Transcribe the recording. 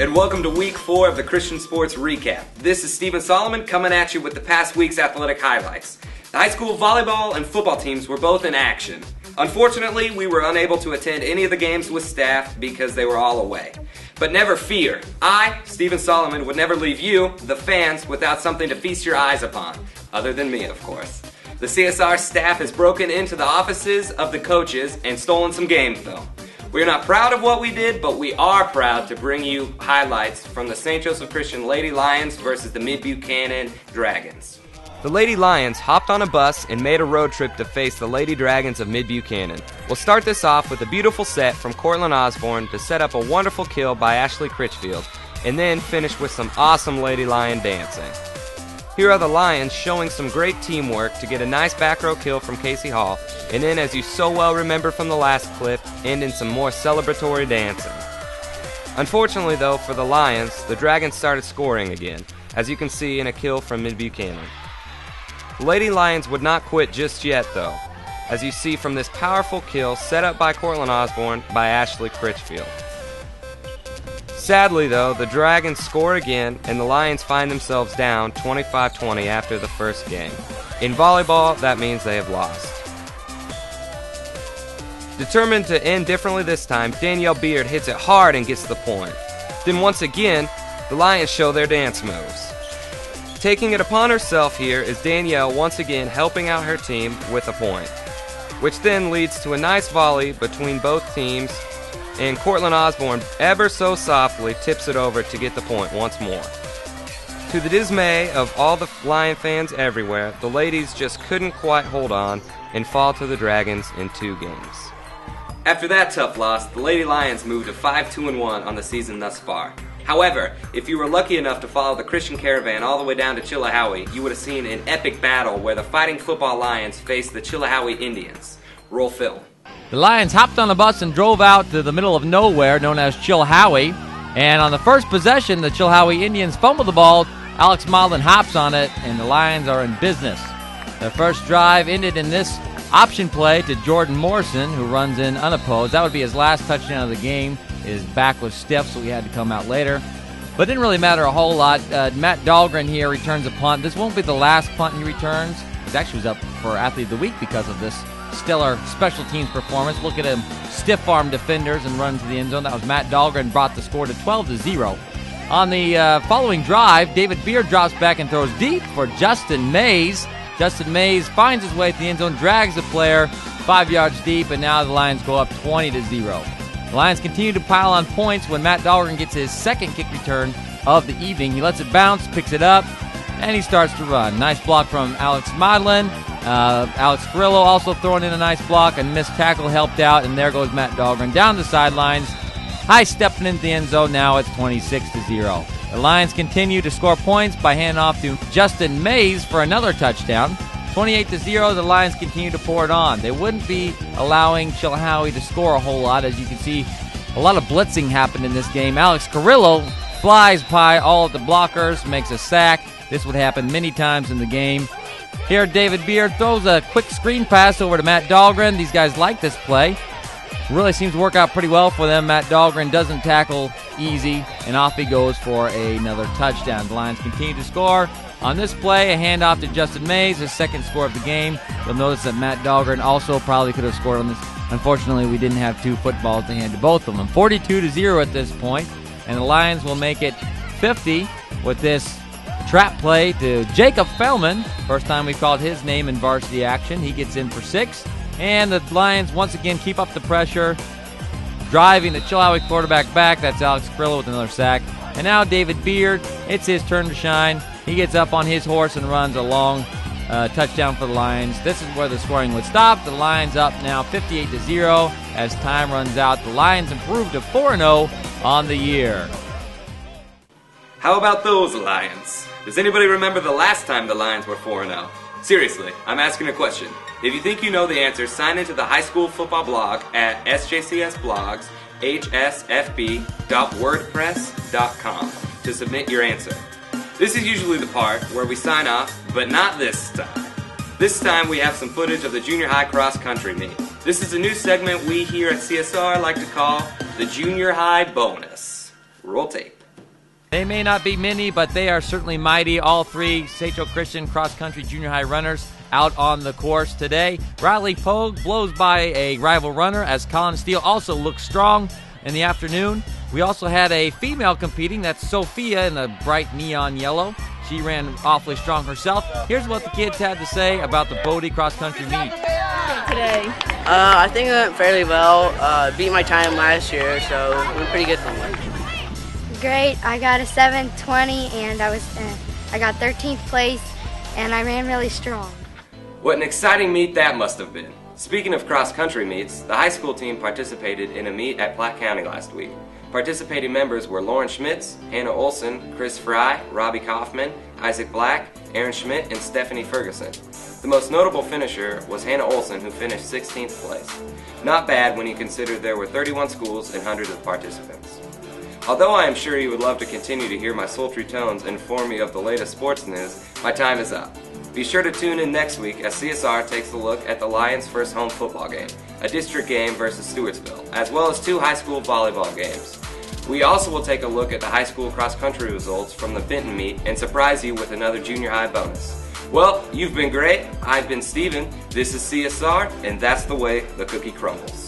and welcome to Week 4 of the Christian Sports Recap. This is Stephen Solomon coming at you with the past week's athletic highlights. The high school volleyball and football teams were both in action. Unfortunately, we were unable to attend any of the games with staff because they were all away. But never fear, I, Stephen Solomon, would never leave you, the fans, without something to feast your eyes upon. Other than me, of course. The CSR staff has broken into the offices of the coaches and stolen some game film. We're not proud of what we did, but we are proud to bring you highlights from the St. Joseph Christian Lady Lions versus the Mid-Buchanan Dragons. The Lady Lions hopped on a bus and made a road trip to face the Lady Dragons of Mid-Buchanan. We'll start this off with a beautiful set from Cortland Osborne to set up a wonderful kill by Ashley Critchfield, and then finish with some awesome Lady Lion dancing. Here are the Lions showing some great teamwork to get a nice back row kill from Casey Hall, and then, as you so well remember from the last clip, end in some more celebratory dancing. Unfortunately though, for the Lions, the Dragons started scoring again, as you can see in a kill from Mid-Buchanan. The Lady Lions would not quit just yet though, as you see from this powerful kill set up by Cortland Osborne by Ashley Critchfield. Sadly though, the Dragons score again and the Lions find themselves down 25-20 after the first game. In volleyball, that means they have lost. Determined to end differently this time, Danielle Beard hits it hard and gets the point. Then once again, the Lions show their dance moves. Taking it upon herself here is Danielle once again helping out her team with a point, which then leads to a nice volley between both teams, and Cortland Osborne ever so softly tips it over to get the point once more. To the dismay of all the Lion fans everywhere, the ladies just couldn't quite hold on and fall to the Dragons in 2 games. After that tough loss, the Lady Lions moved to 5-2-1 on the season thus far. However, if you were lucky enough to follow the Christian Caravan all the way down to Chilhowee, you would have seen an epic battle where the Fighting Football Lions faced the Chilhowee Indians. Roll film. The Lions hopped on a bus and drove out to the middle of nowhere known as Chilhowee. And on the first possession, the Chilhowee Indians fumbled the ball. Alex Maudlin hops on it, and the Lions are in business. Their first drive ended in this option play to Jordan Morrison, who runs in unopposed. That would be his last touchdown of the game. His back was stiff, so he had to come out later. But it didn't really matter a whole lot. Matt Dahlgren here returns a punt. This won't be the last punt he returns. He actually was up for Athlete of the Week because of this stellar special teams performance. Look at him stiff-arm defenders and run to the end zone. That was Matt Dahlgren, brought the score to 12-0. On the following drive, David Beard drops back and throws deep for Justin Mays. Justin Mays finds his way to the end zone, drags the player 5 yards deep, and now the Lions go up 20-0. The Lions continue to pile on points when Matt Dahlgren gets his second kick return of the evening. He lets it bounce, picks it up, and he starts to run. Nice block from Alex Maudlin. Alex Carrillo also throwing in a nice block, and missed tackle helped out, and there goes Matt Dahlgren down the sidelines. High stepping into the end zone. Now it's 26-0. The Lions continue to score points by handing off to Justin Mays for another touchdown. 28-0, the Lions continue to pour it on. They wouldn't be allowing Chilhowee to score a whole lot. As you can see, a lot of blitzing happened in this game. Alex Carrillo flies by all of the blockers, makes a sack. This would happen many times in the game. Here, David Beard throws a quick screen pass over to Matt Dahlgren. These guys like this play. Really seems to work out pretty well for them. Matt Dahlgren doesn't tackle easy, and off he goes for another touchdown. The Lions continue to score. On this play, a handoff to Justin Mays, his second score of the game. You'll notice that Matt Dahlgren also probably could have scored on this. Unfortunately, we didn't have 2 footballs to hand to both of them. 42-0 at this point, and the Lions will make it 50 with this trap play to Jacob Fellman. First time we've called his name in varsity action. He gets in for 6. And the Lions once again keep up the pressure, driving the Chilhowee quarterback back. That's Alex Carrillo with another sack. And now David Beard, it's his turn to shine. He gets up on his horse and runs a long touchdown for the Lions. This is where the scoring would stop. The Lions up now 58-0 as time runs out. The Lions improve to 4-0 on the year. How about those Lions? Does anybody remember the last time the Lions were 4-0? Seriously, I'm asking a question. If you think you know the answer, sign into the high school football blog at sjcsblogs.hsfb.wordpress.com to submit your answer. This is usually the part where we sign off, but not this time. This time we have some footage of the junior high cross country meet. This is a new segment we here at CSR like to call the Junior High Bonus. Roll tape. They may not be many, but they are certainly mighty. All three Sachel Christian cross-country junior high runners out on the course today. Riley Pogue blows by a rival runner as Colin Steele also looks strong in the afternoon. We also had a female competing. That's Sophia in the bright neon yellow. She ran awfully strong herself. Here's what the kids had to say about the Bodie cross-country meet. Today? I think it went fairly well. Beat my time last year, so it went pretty good for me. Great. I got a 7:20 and I got 13th place and I ran really strong. What an exciting meet that must have been. Speaking of cross-country meets, the high school team participated in a meet at Platte County last week. Participating members were Lauren Schmitz, Hannah Olson, Chris Fry, Robbie Kaufman, Isaac Black, Aaron Schmidt, and Stephanie Ferguson. The most notable finisher was Hannah Olson, who finished 16th place. Not bad when you consider there were 31 schools and hundreds of participants. Although I am sure you would love to continue to hear my sultry tones inform you of the latest sports news, my time is up. Be sure to tune in next week as CSR takes a look at the Lions' first home football game, a district game versus Stewartsville, as well as 2 high school volleyball games. We also will take a look at the high school cross-country results from the Benton meet and surprise you with another junior high bonus. Well, you've been great. I've been Steven. This is CSR, and that's the way the cookie crumbles.